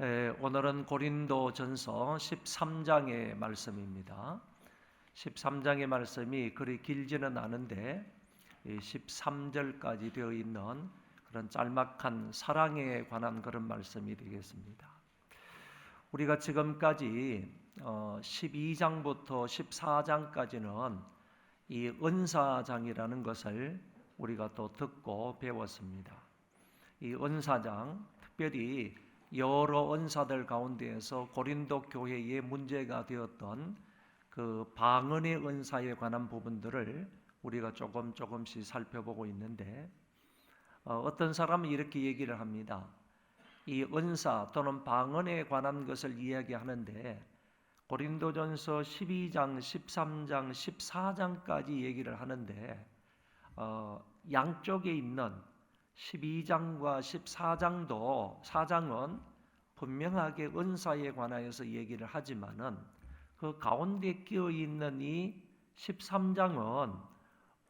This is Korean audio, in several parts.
오늘은 고린도전서 13장의 말씀입니다. 13장의 말씀이 그리 길지는 않은데 13절까지 되어 있는 그런 짤막한 사랑에 관한 그런 말씀이 되겠습니다. 우리가 지금까지 12장부터 14장까지는 이 은사장이라는 것을 우리가 또 듣고 배웠습니다. 이 은사장, 특별히 여러 은사들 가운데에서 고린도 교회의 문제가 되었던 그 방언의 은사에 관한 부분들을 우리가 조금씩 살펴보고 있는데, 어떤 사람은 이렇게 얘기를 합니다. 이 은사 또는 방언에 관한 것을 이야기하는데 고린도전서 12장, 13장, 14장까지 얘기를 하는데 양쪽에 있는 12장과 14장도 4장은 분명하게 은사에 관하여서 얘기를 하지만은 그 가운데 끼어 있는 이 13장은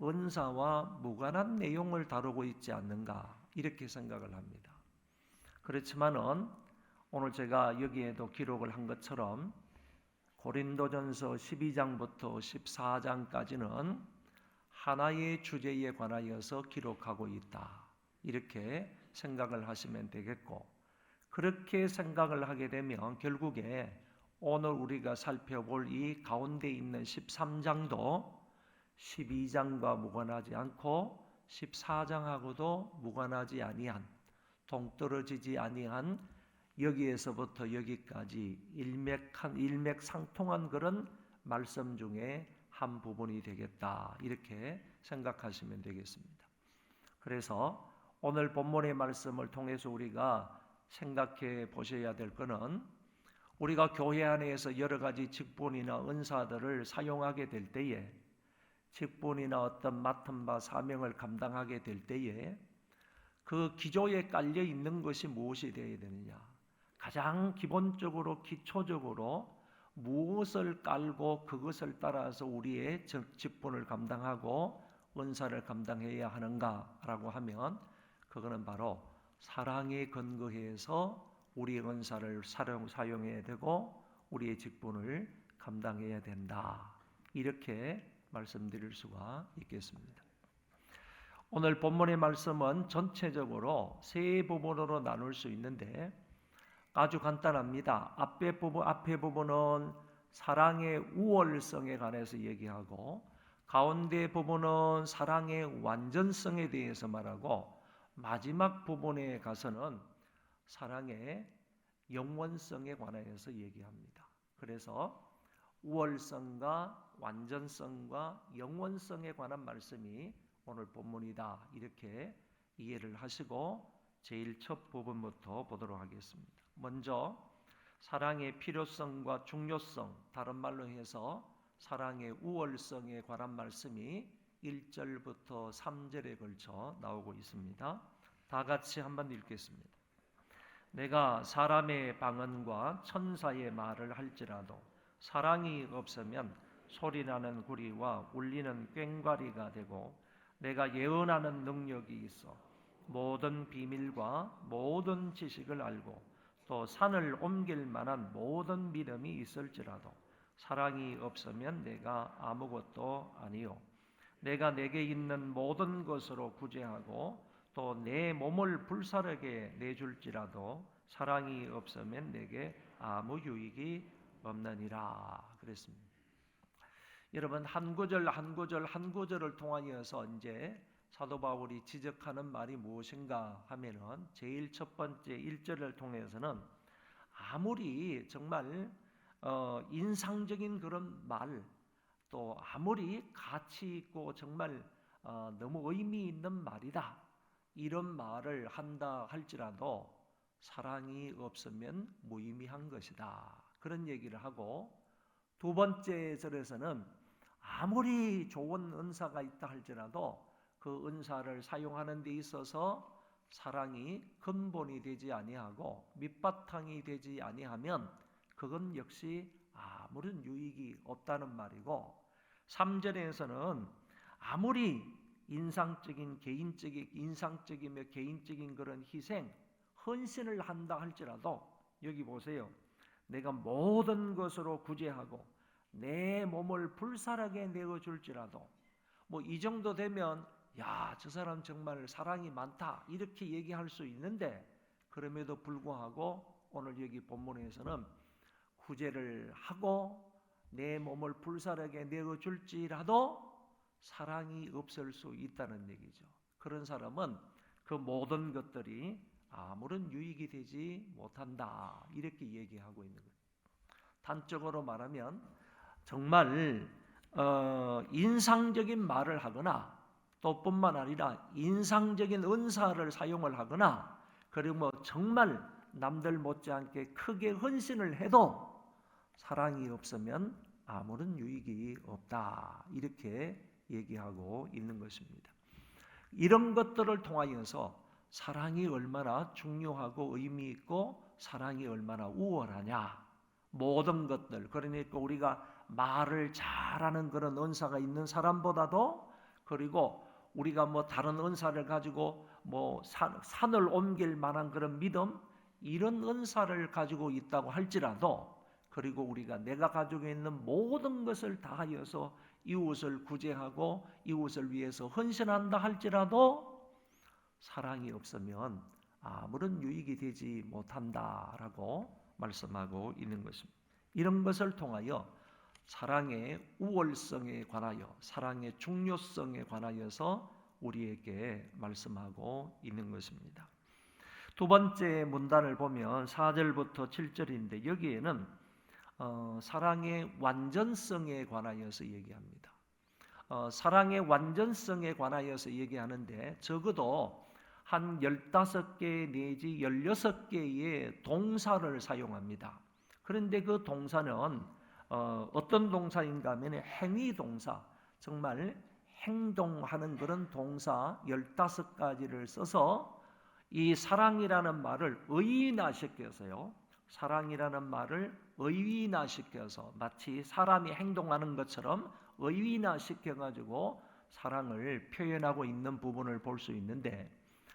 은사와 무관한 내용을 다루고 있지 않는가 이렇게 생각을 합니다. 그렇지만은 오늘 제가 여기에도 기록을 한 것처럼 고린도전서 12장부터 14장까지는 하나의 주제에 관하여서 기록하고 있다. 이렇게 생각을 하시면 되겠고, 그렇게 생각을 하게 되면 결국에 오늘 우리가 살펴볼 이 가운데 있는 13장도 12장과 무관하지 않고 14장하고도 무관하지 아니한, 동떨어지지 아니한, 여기에서부터 여기까지 일맥상통한 그런 말씀 중에 한 부분이 되겠다 이렇게 생각하시면 되겠습니다. 그래서 오늘 본문의 말씀을 통해서 우리가 생각해 보셔야 될 것은, 우리가 교회 안에서 여러 가지 직분이나 은사들을 사용하게 될 때에, 직분이나 어떤 맡은 바 사명을 감당하게 될 때에 그 기조에 깔려 있는 것이 무엇이 되어야 되느냐, 가장 기본적으로 기초적으로 무엇을 깔고 그것을 따라서 우리의 직분을 감당하고 은사를 감당해야 하는가라고 하면, 그거는 바로 사랑에 근거해서 우리의 은사를 사용해야 되고 우리의 직분을 감당해야 된다. 이렇게 말씀드릴 수가 있겠습니다. 오늘 본문의 말씀은 전체적으로 세 부분으로 나눌 수 있는데 아주 간단합니다. 앞에 부분은 사랑의 우월성에 관해서 얘기하고, 가운데 부분은 사랑의 완전성에 대해서 말하고, 마지막 부분에 가서는 사랑의 영원성에 관하여서 얘기합니다. 그래서 우월성과 완전성과 영원성에 관한 말씀이 오늘 본문이다 이렇게 이해를 하시고 제일 첫 부분부터 보도록 하겠습니다. 먼저 사랑의 필요성과 중요성, 다른 말로 해서 사랑의 우월성에 관한 말씀이 1절부터 3절에 걸쳐 나오고 있습니다. 다 같이 한번 읽겠습니다. 내가 사람의 방언과 천사의 말을 할지라도 사랑이 없으면 소리나는 구리와 울리는 꽹과리가 되고, 내가 예언하는 능력이 있어 모든 비밀과 모든 지식을 알고 또 산을 옮길 만한 모든 믿음이 있을지라도 사랑이 없으면 내가 아무것도 아니요, 내가 내게 있는 모든 것으로 구제하고 또 내 몸을 불사르게 내줄지라도 사랑이 없으면 내게 아무 유익이 없느니라 그랬습니다. 여러분, 한 구절을 통하여서 이제 사도 바울이 지적하는 말이 무엇인가 하면은, 제일 첫 번째 1절을 통해서는 아무리 정말 인상적인 그런 말, 또 아무리 가치 있고 정말 너무 의미 있는 말이다, 이런 말을 한다 할지라도 사랑이 없으면 무의미한 것이다, 그런 얘기를 하고, 두 번째 절에서는 아무리 좋은 은사가 있다 할지라도 그 은사를 사용하는 데 있어서 사랑이 근본이 되지 아니하고 밑바탕이 되지 아니하면 그건 역시 아무런 유익이 없다는 말이고, 3절에서는 아무리 인상적이며 개인적인 그런 희생, 헌신을 한다 할지라도 여기 보세요. 내가 모든 것으로 구제하고 내 몸을 불살하게 내어줄지라도, 뭐 이 정도 되면 야, 저 사람 정말 사랑이 많다 이렇게 얘기할 수 있는데, 그럼에도 불구하고 오늘 여기 본문에서는 구제를 하고 내 몸을 불살하게 내어줄지라도 사랑이 없을 수 있다는 얘기죠. 그런 사람은 그 모든 것들이 아무런 유익이 되지 못한다 이렇게 얘기하고 있는 거예요. 단적으로 말하면 정말 인상적인 말을 하거나, 또 뿐만 아니라 인상적인 은사를 사용을 하거나, 그리고 뭐 정말 남들 못지않게 크게 헌신을 해도 사랑이 없으면 아무런 유익이 없다 이렇게 얘기하고 있는 것입니다. 이런 것들을 통하여서 사랑이 얼마나 중요하고 의미 있고 사랑이 얼마나 우월하냐, 모든 것들, 그러니까 우리가 말을 잘하는 그런 은사가 있는 사람보다도, 그리고 우리가 뭐 다른 은사를 가지고 뭐 산을 옮길 만한 그런 믿음, 이런 은사를 가지고 있다고 할지라도, 그리고 우리가 내가 가지고 있는 모든 것을 다하여서 이웃을 구제하고 이웃을 위해서 헌신한다 할지라도 사랑이 없으면 아무런 유익이 되지 못한다라고 말씀하고 있는 것입니다. 이런 것을 통하여 사랑의 우월성에 관하여, 사랑의 중요성에 관하여서 우리에게 말씀하고 있는 것입니다. 두 번째 문단을 보면 4절부터 7절인데 여기에는 사랑의 완전성에 관하여서 얘기합니다. 사랑의 완전성에 관하여서 얘기하는데 적어도 한 15개 내지 16개의 동사를 사용합니다. 그런데 그 동사는 어떤 동사인가 하면 행위 동사, 정말 행동하는 그런 동사 15가지를 써서 이 사랑이라는 말을 의인화시켜서요, 사랑이라는 말을 의인화시켜서 마치 사람이 행동하는 것처럼 의인화시켜가지고 사랑을 표현하고 있는 부분을 볼 수 있는데,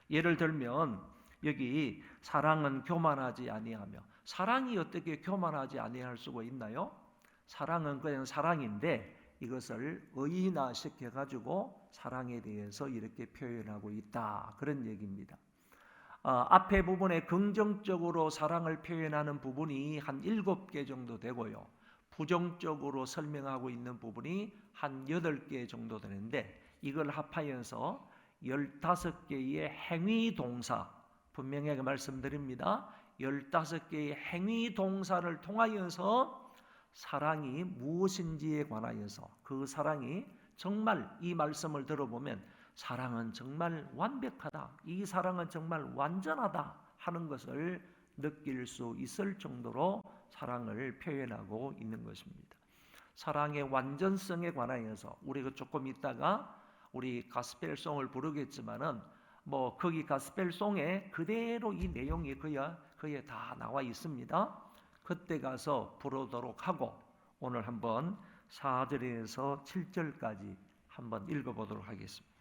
예를 들면 여기 사랑은 교만하지 아니하며, 사랑이 어떻게 교만하지 아니할 수가 있나요? 사랑은 그냥 사랑인데 이것을 의인화시켜가지고 사랑에 대해서 이렇게 표현하고 있다, 그런 얘기입니다. 앞에 부분에 긍정적으로 사랑을 표현하는 부분이 한 7개 정도 되고요, 부정적으로 설명하고 있는 부분이 한 8개 정도 되는데, 이걸 합하여서 15개의 행위 동사, 분명하게 말씀드립니다. 15개의 행위 동사를 통하여서 사랑이 무엇인지에 관하여서, 그 사랑이 정말 이 말씀을 들어보면 사랑은 정말 완벽하다, 이 사랑은 정말 완전하다 하는 것을 느낄 수 있을 정도로 사랑을 표현하고 있는 것입니다. 사랑의 완전성에 관하여서 우리가 조금 있다가 우리 가스펠송을 부르겠지만은 뭐 거기 가스펠송에 그대로 이 내용이 거기에 다 나와 있습니다. 그때 가서 부르도록 하고, 오늘 한번 4절에서 7절까지 한번 읽어보도록 하겠습니다.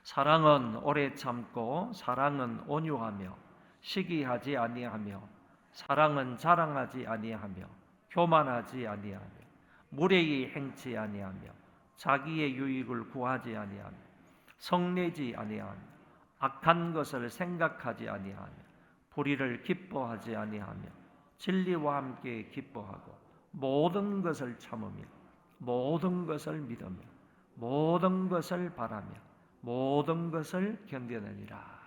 사랑은 오래 참고, 사랑은 온유하며 시기하지 아니하며, 사랑은 자랑하지 아니하며 교만하지 아니하며 무례히 행치 아니하며 자기의 유익을 구하지 아니하며 성내지 아니하며 악한 것을 생각하지 아니하며 불의를 기뻐하지 아니하며 진리와 함께 기뻐하고 모든 것을 참으며 모든 것을 믿으며 모든 것을 바라며 모든 것을 견뎌내니라.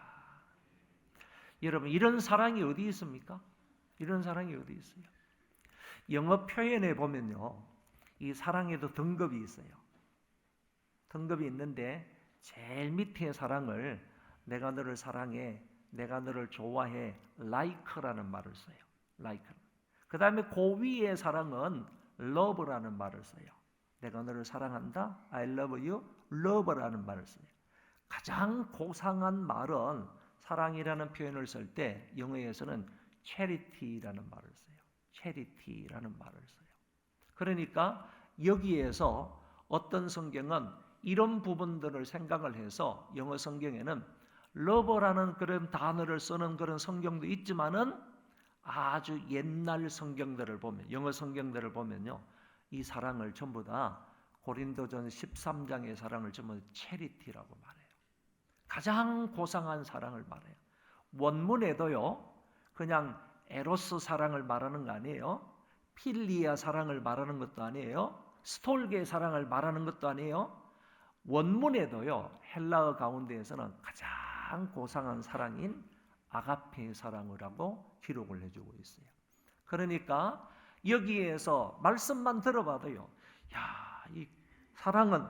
여러분, 이런 사랑이 어디 있습니까? 이런 사랑이 어디 있어요? 영어 표현에 보면요, 이 사랑에도 등급이 있어요. 등급이 있는데 제일 밑에 사랑을 내가 너를 사랑해, 내가 너를 좋아해, like라는 말을 써요. like. 그 다음에 그 위의 사랑은 love라는 말을 써요. 내가 너를 사랑한다, I love you, love라는 말을 써요. 가장 고상한 말은, 사랑이라는 표현을 쓸 때 영어에서는 charity라는 말을 써요. charity라는 말을 써요. 그러니까 여기에서 어떤 성경은 이런 부분들을 생각을 해서 영어 성경에는 love라는 그런 단어를 쓰는 그런 성경도 있지만은 아주 옛날 성경들을 보면, 영어 성경들을 보면요, 이 사랑을 전부 다 고린도전 13장의 사랑을 전부 체리티라고 말해요. 가장 고상한 사랑을 말해요. 원문에도요, 그냥 에로스 사랑을 말하는 거 아니에요. 필리아 사랑을 말하는 것도 아니에요. 스톨게 사랑을 말하는 것도 아니에요. 원문에도요, 헬라어 가운데에서는 가장 고상한 사랑인 아가페 사랑을 하고 기록을 해주고 있어요. 그러니까 여기에서 말씀만 들어봐도요, 야, 이 사랑은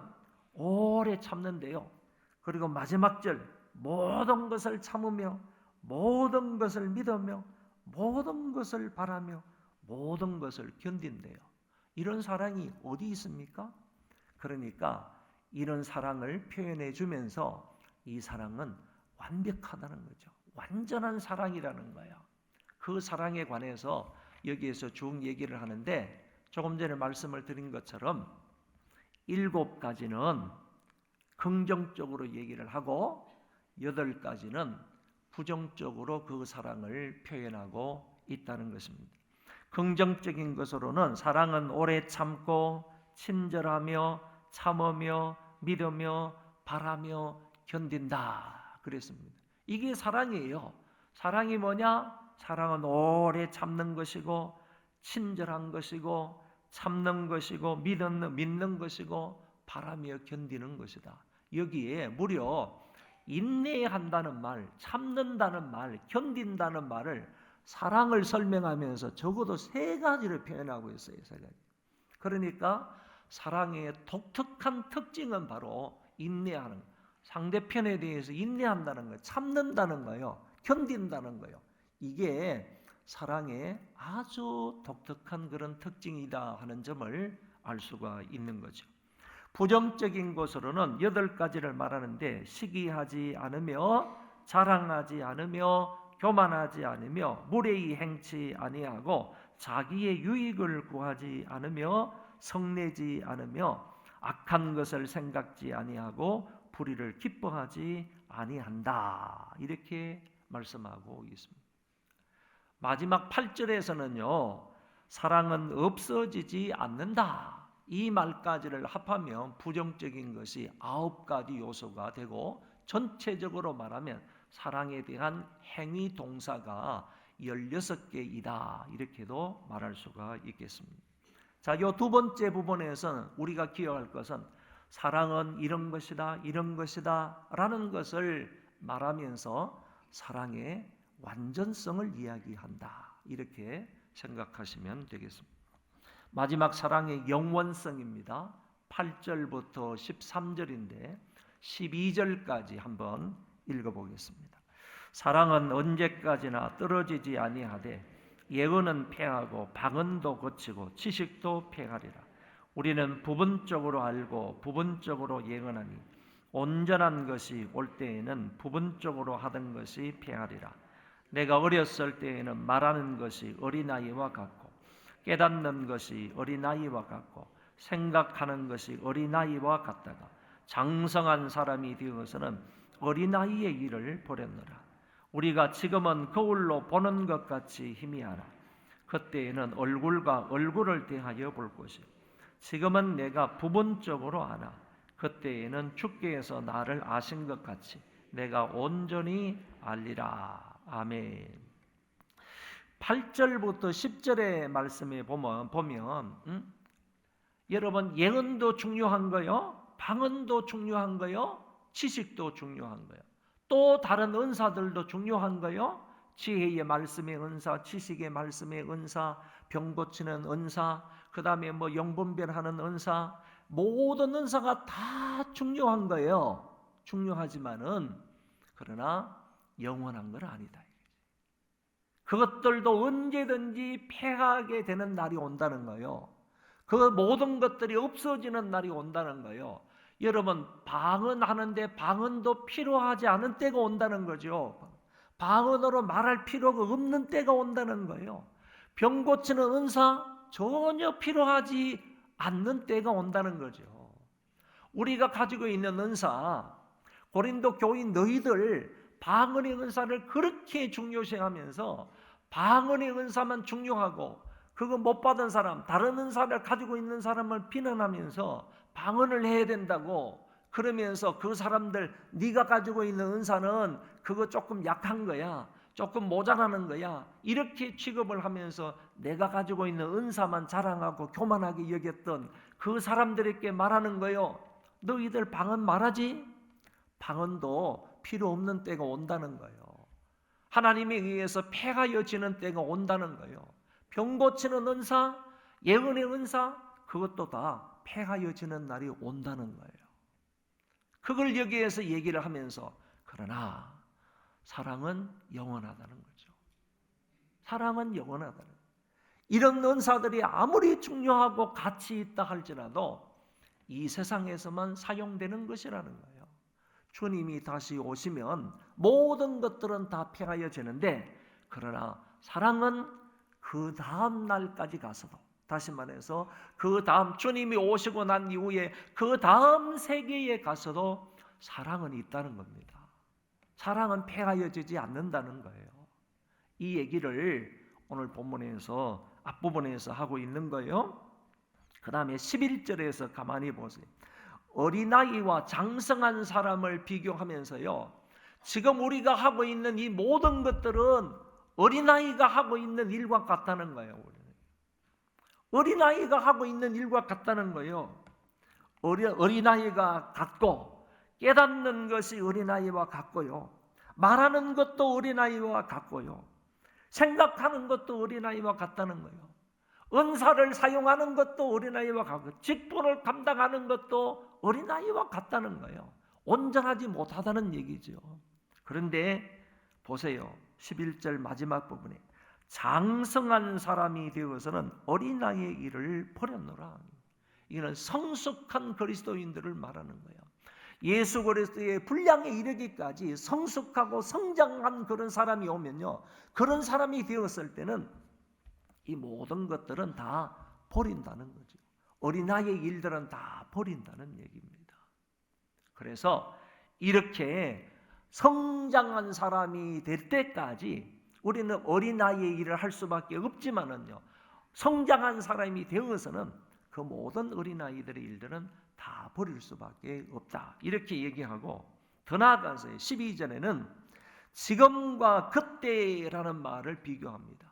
오래 참는데요. 그리고 마지막 절, 모든 것을 참으며 모든 것을 믿으며 모든 것을 바라며 모든 것을 견딘대요. 이런 사랑이 어디 있습니까? 그러니까 이런 사랑을 표현해 주면서 이 사랑은 완벽하다는 거죠. 완전한 사랑이라는 거예요. 그 사랑에 관해서 여기에서 쭉 얘기를 하는데, 조금 전에 말씀을 드린 것처럼 7가지는 긍정적으로 얘기를 하고 8가지는 부정적으로 그 사랑을 표현하고 있다는 것입니다. 긍정적인 것으로는 사랑은 오래 참고 친절하며 참으며 믿으며 바라며 견딘다 그랬습니다. 이게 사랑이에요. 사랑이 뭐냐? 사랑은 오래 참는 것이고 친절한 것이고 참는 것이고 믿는 것이고 바라며 견디는 것이다. 여기에 무려 인내한다는 말, 참는다는 말, 견딘다는 말을 사랑을 설명하면서 적어도 3가지를 표현하고 있어요. 3가지. 그러니까 사랑의 독특한 특징은 바로 인내하는 것. 상대편에 대해서 인내한다는 거예요. 참는다는 거예요. 견딘다는 거예요. 이게 사랑의 아주 독특한 그런 특징이다 하는 점을 알 수가 있는 거죠. 부정적인 것으로는 8가지를 말하는데, 시기하지 않으며 자랑하지 않으며 교만하지 않으며 무례히 행치 아니하고 자기의 유익을 구하지 않으며 성내지 않으며 악한 것을 생각지 아니하고 불의를 기뻐하지 아니한다. 이렇게 말씀하고 있습니다. 마지막 8절에서는요, 사랑은 없어지지 않는다. 이 말까지를 합하면 부정적인 것이 9가지 요소가 되고, 전체적으로 말하면 사랑에 대한 행위 동사가 16개이다. 이렇게도 말할 수가 있겠습니다. 자, 이 2번째 부분에서는 우리가 기억할 것은 사랑은 이런 것이다, 이런 것이다 라는 것을 말하면서 사랑의 완전성을 이야기한다. 이렇게 생각하시면 되겠습니다. 마지막 사랑의 영원성입니다. 8절부터 13절인데 12절까지 한번 읽어보겠습니다. 사랑은 언제까지나 떨어지지 아니하되 예언은 패하고 방언도 거치고 지식도 패하리라. 우리는 부분적으로 알고 부분적으로 예언하니 온전한 것이 올 때에는 부분적으로 하던 것이 패하리라. 내가 어렸을 때에는 말하는 것이 어린아이와 같고 깨닫는 것이 어린아이와 같고 생각하는 것이 어린아이와 같다가 장성한 사람이 되어서는 어린아이의 일을 버렸노라. 우리가 지금은 거울로 보는 것 같이 희미하나 그때에는 얼굴과 얼굴을 대하여 볼 것이요 지금은 내가 부분적으로 아나 그때에는 주께서 나를 아신 것 같이 내가 온전히 알리라. 아멘. 8절부터 10절의 말씀에 보면 여러분, 예언도 중요한 거요, 방언도 중요한 거요, 지식도 중요한 거요, 또 다른 은사들도 중요한 거요. 지혜의 말씀의 은사, 지식의 말씀의 은사, 병 고치는 은사, 그 다음에 영분별하는 은사, 모든 은사가 다 중요한 거예요. 중요하지만은 그러나 영원한 건 아니다. 그것들도 언제든지 패하게 되는 날이 온다는 거예요. 그 모든 것들이 없어지는 날이 온다는 거예요. 여러분, 방언하는데 방언도 필요하지 않은 때가 온다는 거죠. 방언으로 말할 필요가 없는 때가 온다는 거예요. 병 고치는 은사 전혀 필요하지 않는 때가 온다는 거죠. 우리가 가지고 있는 은사, 고린도 교인 너희들 방언의 은사를 그렇게 중요시하면서 방언의 은사만 중요하고 그거 못 받은 사람, 다른 은사를 가지고 있는 사람을 비난하면서 방언을 해야 된다고 그러면서 그 사람들 네가 가지고 있는 은사는 그거 조금 약한 거야, 조금 모자라는 거야, 이렇게 취급을 하면서 내가 가지고 있는 은사만 자랑하고 교만하게 여겼던 그 사람들에게 말하는 거요. 너희들 방언 말하지? 방언도 필요 없는 때가 온다는 거예요. 하나님에 의해서 폐하여지는 때가 온다는 거예요. 병 고치는 은사, 예언의 은사, 그것도 다 폐하여지는 날이 온다는 거예요. 그걸 여기에서 얘기를 하면서 그러나 사랑은 영원하다는 거죠. 사랑은 영원하다는 거예요. 이런 은사들이 아무리 중요하고 가치 있다 할지라도 이 세상에서만 사용되는 것이라는 거예요. 주님이 다시 오시면 모든 것들은 다 폐하여지는데 그러나 사랑은 그 다음 날까지 가서도, 다시 말해서 그 다음 주님이 오시고 난 이후에 그 다음 세계에 가서도 사랑은 있다는 겁니다. 사랑은 폐하여지지 않는다는 거예요. 이 얘기를 오늘 본문에서 앞부분에서 하고 있는 거예요. 그 다음에 11절에서 가만히 보세요. 어린아이와 장성한 사람을 비교하면서요, 지금 우리가 하고 있는 이 모든 것들은 어린아이가 하고 있는 일과 같다는 거예요. 어린아이가 하고 있는 일과 같다는 거예요. 어린아이가 같고 깨닫는 것이 어린아이와 같고요, 말하는 것도 어린아이와 같고요, 생각하는 것도 어린아이와 같다는 거예요. 은사를 사용하는 것도 어린아이와 같고 직분을 감당하는 것도 어린아이와 같다는 거예요. 온전하지 못하다는 얘기죠. 그런데 보세요. 11절 마지막 부분에 장성한 사람이 되어서는 어린아이의 일을 버렸노라. 이거는 성숙한 그리스도인들을 말하는 거예요. 예수 그리스도의 분량에 이르기까지 성숙하고 성장한 그런 사람이 오면요, 그런 사람이 되었을 때는 이 모든 것들은 다 버린다는 거죠. 어린아이의 일들은 다 버린다는 얘기입니다. 그래서 이렇게 성장한 사람이 될 때까지 우리는 어린아이의 일을 할 수밖에 없지만은요, 성장한 사람이 되어서는 그 모든 어린아이들의 일들은 다 버릴 수밖에 없다. 이렇게 얘기하고 더 나아가서 12절에는 지금과 그때라는 말을 비교합니다.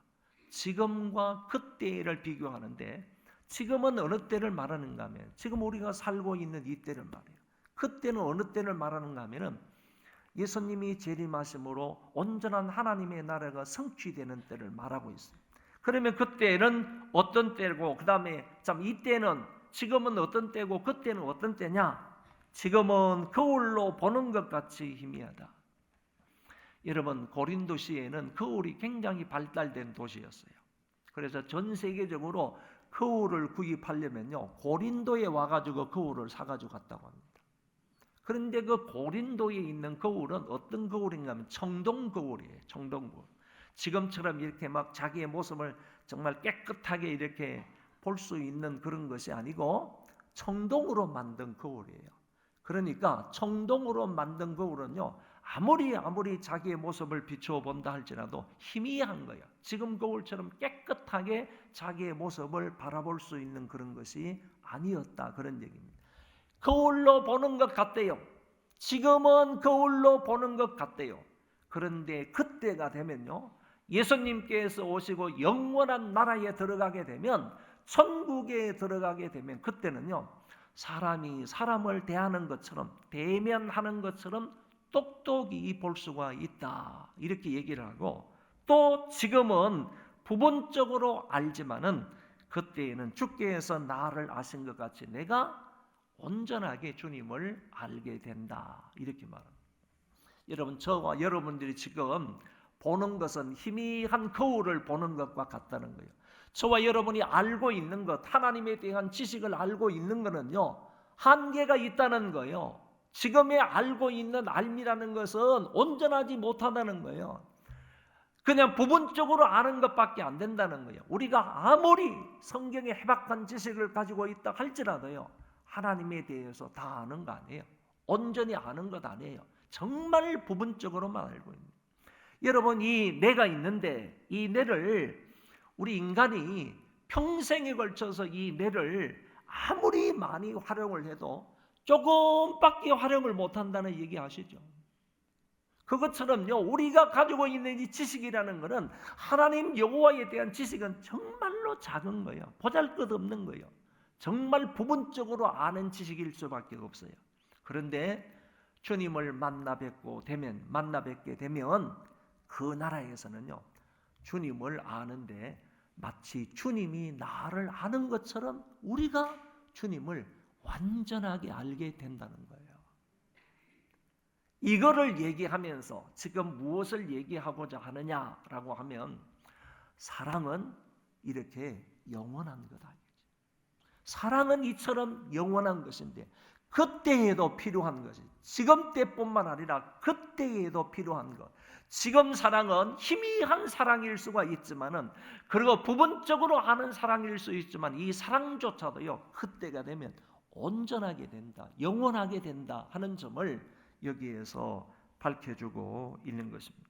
지금과 그때를 비교하는데 지금은 어느 때를 말하는가 하면 지금 우리가 살고 있는 이 때를 말해요. 그때는 어느 때를 말하는가 하면은 예수님이 재림하심으로 온전한 하나님의 나라가 성취되는 때를 말하고 있어요. 그러면 그때는 어떤 때고, 그 다음에 참 이때는 지금은 어떤 때고 그때는 어떤 때냐? 지금은 거울로 보는 것 같이 희미하다. 여러분, 고린도시에는 거울이 굉장히 발달된 도시였어요. 그래서 전 세계적으로 거울을 구입하려면요, 고린도에 와가지고 거울을 사가지고 갔다고 합니다. 그런데 그 고린도에 있는 거울은 어떤 거울인가 하면 청동 거울이에요. 청동 거울. 지금처럼 이렇게 막 자기의 모습을 정말 깨끗하게 이렇게 볼 수 있는 그런 것이 아니고 청동으로 만든 거울이에요. 그러니까 청동으로 만든 거울은요, 아무리 자기의 모습을 비추어 본다 할지라도 희미한 거예요. 지금 거울처럼 깨끗하게 자기의 모습을 바라볼 수 있는 그런 것이 아니었다, 그런 얘기입니다. 거울로 보는 것 같대요. 지금은 거울로 보는 것 같대요. 그런데 그때가 되면요, 예수님께서 오시고 영원한 나라에 들어가게 되면, 천국에 들어가게 되면 그때는요, 사람이 사람을 대하는 것처럼, 대면하는 것처럼 똑똑히 볼 수가 있다, 이렇게 얘기를 하고, 또 지금은 부분적으로 알지만은 그때에는 주께서 나를 아신 것 같이 내가 온전하게 주님을 알게 된다, 이렇게 말합니다. 여러분, 저와 여러분들이 지금 보는 것은 희미한 거울을 보는 것과 같다는 거예요. 저와 여러분이 알고 있는 것, 하나님에 대한 지식을 알고 있는 것은요, 한계가 있다는 거예요. 지금에 알고 있는 알미라는 것은 온전하지 못하다는 거예요. 그냥 부분적으로 아는 것밖에 안 된다는 거예요. 우리가 아무리 성경에 해박한 지식을 가지고 있다 할지라도요, 하나님에 대해서 다 아는 거 아니에요. 온전히 아는 것 아니에요. 정말 부분적으로만 알고 있는. 여러분, 이 뇌가 있는데 이 뇌를 우리 인간이 평생에 걸쳐서 이 뇌를 아무리 많이 활용을 해도 조금밖에 활용을 못한다는 얘기 아시죠? 그것처럼요, 우리가 가지고 있는 이 지식이라는 것은 하나님 여호와에 대한 지식은 정말로 작은 거예요. 보잘것없는 거예요. 정말 부분적으로 아는 지식일 수밖에 없어요. 그런데 주님을 만나 뵙게 되면 그 나라에서는요, 주님을 아는데 마치 주님이 나를 아는 것처럼 우리가 주님을 완전하게 알게 된다는 거예요. 이거를 얘기하면서 지금 무엇을 얘기하고자 하느냐라고 하면, 사랑은 이렇게 영원한 거다. 사랑은 이처럼 영원한 것인데 그때에도 필요한 것이, 지금 때뿐만 아니라 그때에도 필요한 것. 지금 사랑은 희미한 사랑일 수가 있지만은, 그리고 부분적으로 하는 사랑일 수 있지만, 이 사랑조차도요, 그때가 되면 온전하게 된다, 영원하게 된다 하는 점을 여기에서 밝혀주고 있는 것입니다.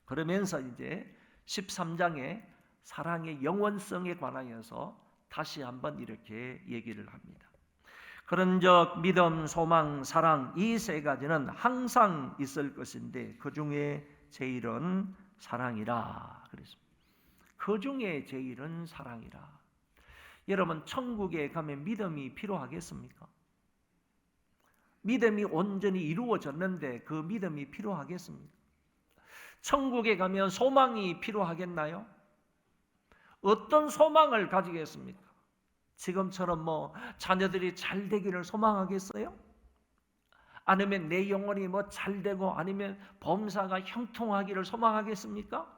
그러면서 이제 13장에 사랑의 영원성에 관하여서 다시 한번 이렇게 얘기를 합니다. 그런즉 믿음, 소망, 사랑, 이 세 가지는 항상 있을 것인데 그 중에 제일은 사랑이라 그랬습니다. 그 중에 제일은 사랑이라. 여러분, 천국에 가면 믿음이 필요하겠습니까? 믿음이 온전히 이루어졌는데 그 믿음이 필요하겠습니까? 천국에 가면 소망이 필요하겠나요? 어떤 소망을 가지겠습니까? 지금처럼 자녀들이 잘 되기를 소망하겠어요? 아니면 내 영혼이 잘 되고, 아니면 범사가 형통하기를 소망하겠습니까?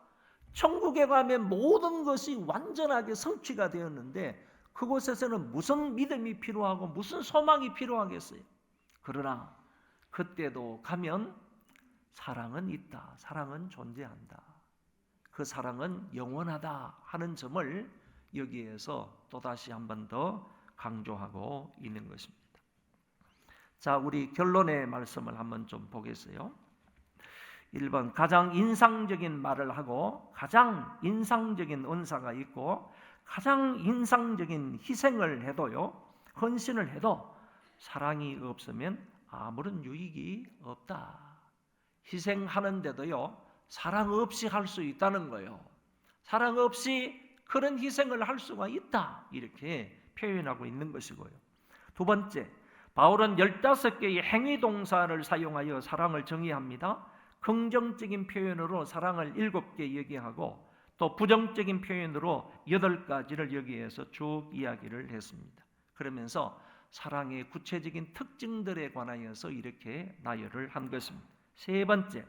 천국에 가면 모든 것이 완전하게 성취가 되었는데 그곳에서는 무슨 믿음이 필요하고 무슨 소망이 필요하겠어요? 그러나 그때도 가면 사랑은 있다, 사랑은 존재한다, 그 사랑은 영원하다 하는 점을 여기에서 또다시 한 번 더 강조하고 있는 것입니다. 자, 우리 결론의 말씀을 한번 좀 보겠어요. 1번, 가장 인상적인 말을 하고 가장 인상적인 은사가 있고 가장 인상적인 희생을 해도요, 헌신을 해도 사랑이 없으면 아무런 유익이 없다. 희생하는데도요, 사랑 없이 할 수 있다는 거예요. 사랑 없이 그런 희생을 할 수가 있다, 이렇게 표현하고 있는 것이고요. 두 번째, 바울은 15개의 행위동사를 사용하여 사랑을 정의합니다. 긍정적인 표현으로 사랑을 7개 얘기하고 또 부정적인 표현으로 8가지를 여기에서 쭉 이야기를 했습니다. 그러면서 사랑의 구체적인 특징들에 관하여서 이렇게 나열을 한 것입니다. 세 번째,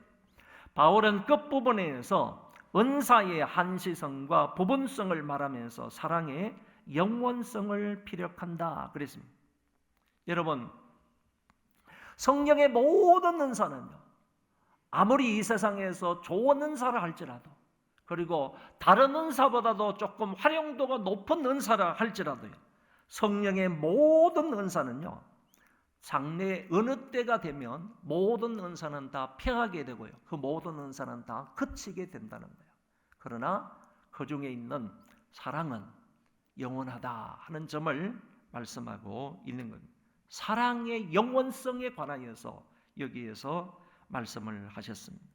바울은 끝부분에서 은사의 한시성과 부분성을 말하면서 사랑의 영원성을 피력한다 그랬습니다. 여러분, 성령의 모든 은사는요, 아무리 이 세상에서 좋은 은사를 할지라도, 그리고 다른 은사보다도 조금 활용도가 높은 은사라 할지라도요, 성령의 모든 은사는요, 장래 어느 때가 되면 모든 은사는 다 폐하게 되고요, 그 모든 은사는 다 그치게 된다는 거예요. 그러나 그 중에 있는 사랑은 영원하다 하는 점을 말씀하고 있는 겁니다. 사랑의 영원성에 관하여서 여기에서 말씀을 하셨습니다.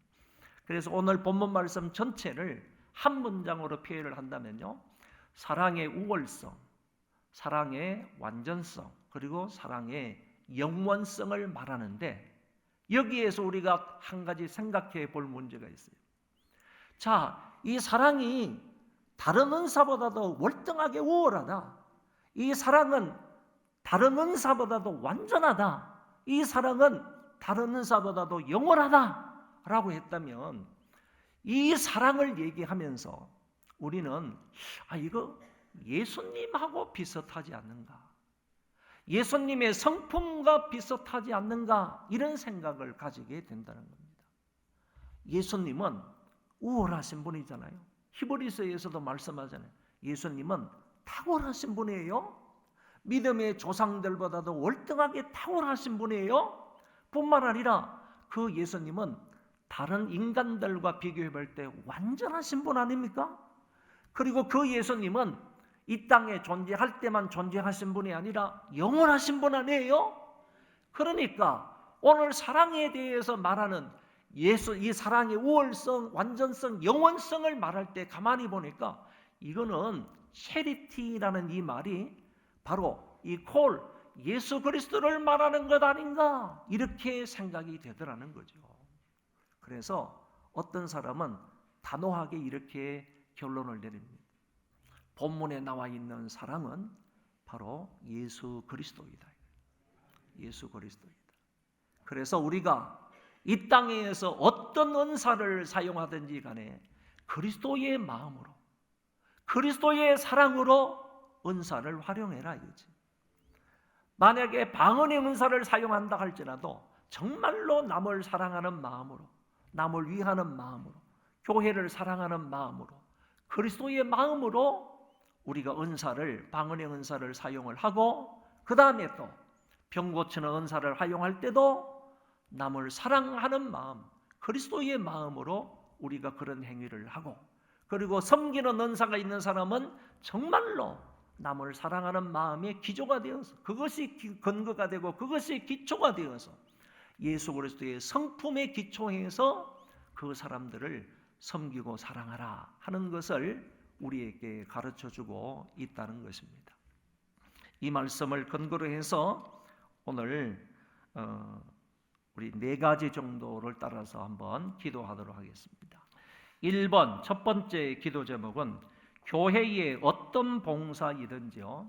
그래서 오늘 본문 말씀 전체를 한 문장으로 표현을 한다면요, 사랑의 우월성, 사랑의 완전성, 그리고 사랑의 영원성을 말하는데, 여기에서 우리가 한 가지 생각해 볼 문제가 있어요. 자, 이 사랑이 다른 은사보다도 월등하게 우월하다, 이 사랑은 다른 은사보다도 완전하다, 이 사랑은 다른 은사보다도 영원하다 라고 했다면, 이 사랑을 얘기하면서 우리는 이거 예수님하고 비슷하지 않는가, 예수님의 성품과 비슷하지 않는가, 이런 생각을 가지게 된다는 겁니다. 예수님은 우월하신 분이잖아요. 히브리서에서도 말씀하잖아요. 예수님은 탁월하신 분이에요. 믿음의 조상들보다도 월등하게 탁월하신 분이에요. 뿐만 아니라 그 예수님은 다른 인간들과 비교해 볼 때 완전하신 분 아닙니까? 그리고 그 예수님은 이 땅에 존재할 때만 존재하신 분이 아니라 영원하신 분 아니에요? 그러니까 오늘 사랑에 대해서 말하는 예수, 이 사랑의 우월성, 완전성, 영원성을 말할 때 가만히 보니까 이거는 체리티라는 이 말이 바로 이 콜, 예수 그리스도를 말하는 것 아닌가 이렇게 생각이 되더라는 거죠. 그래서 어떤 사람은 단호하게 이렇게 결론을 내립니다. 본문에 나와 있는 사랑은 바로 예수 그리스도이다. 예수 그리스도이다. 그래서 우리가 이 땅에서 어떤 은사를 사용하든지 간에 그리스도의 마음으로, 그리스도의 사랑으로 은사를 활용해라 이거지. 만약에 방언의 은사를 사용한다 할지라도 정말로 남을 사랑하는 마음으로, 남을 위하는 마음으로, 교회를 사랑하는 마음으로, 그리스도의 마음으로 우리가 은사를, 방언의 은사를 사용을 하고, 그 다음에 또 병 고치는 은사를 활용할 때도 남을 사랑하는 마음, 그리스도의 마음으로 우리가 그런 행위를 하고, 그리고 섬기는 은사가 있는 사람은 정말로 남을 사랑하는 마음의 기초가 되어서, 그것이 근거가 되고 그것이 기초가 되어서 예수 그리스도의 성품에 기초해서 그 사람들을 섬기고 사랑하라 하는 것을 우리에게 가르쳐주고 있다는 것입니다. 이 말씀을 근거로 해서 오늘 우리 4가지 정도를 따라서 한번 기도하도록 하겠습니다. 1번 첫 번째 기도 제목은 교회의 어떤 봉사이든지요,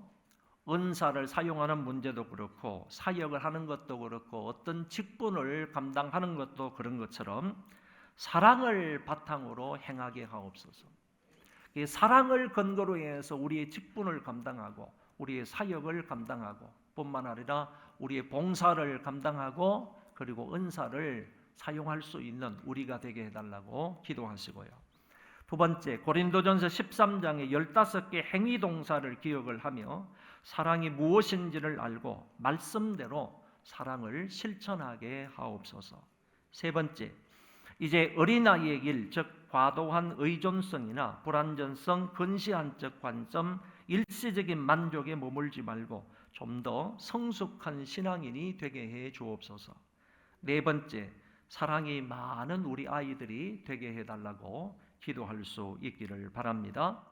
은사를 사용하는 문제도 그렇고 사역을 하는 것도 그렇고 어떤 직분을 감당하는 것도 그런 것처럼 사랑을 바탕으로 행하게 하옵소서. 이 사랑을 근거로 해서 우리의 직분을 감당하고 우리의 사역을 감당하고 뿐만 아니라 우리의 봉사를 감당하고 그리고 은사를 사용할 수 있는 우리가 되게 해달라고 기도하시고요. 두 번째, 고린도전서 13장의 15개 행위 동사를 기억을 하며 사랑이 무엇인지를 알고 말씀대로 사랑을 실천하게 하옵소서. 세 번째, 이제 어린아이의 길, 즉 과도한 의존성이나 불완전성, 근시안적 관점, 일시적인 만족에 머물지 말고 좀 더 성숙한 신앙인이 되게 해 주옵소서. 네 번째, 사랑이 많은 우리 아이들이 되게 해달라고 기도할 수 있기를 바랍니다.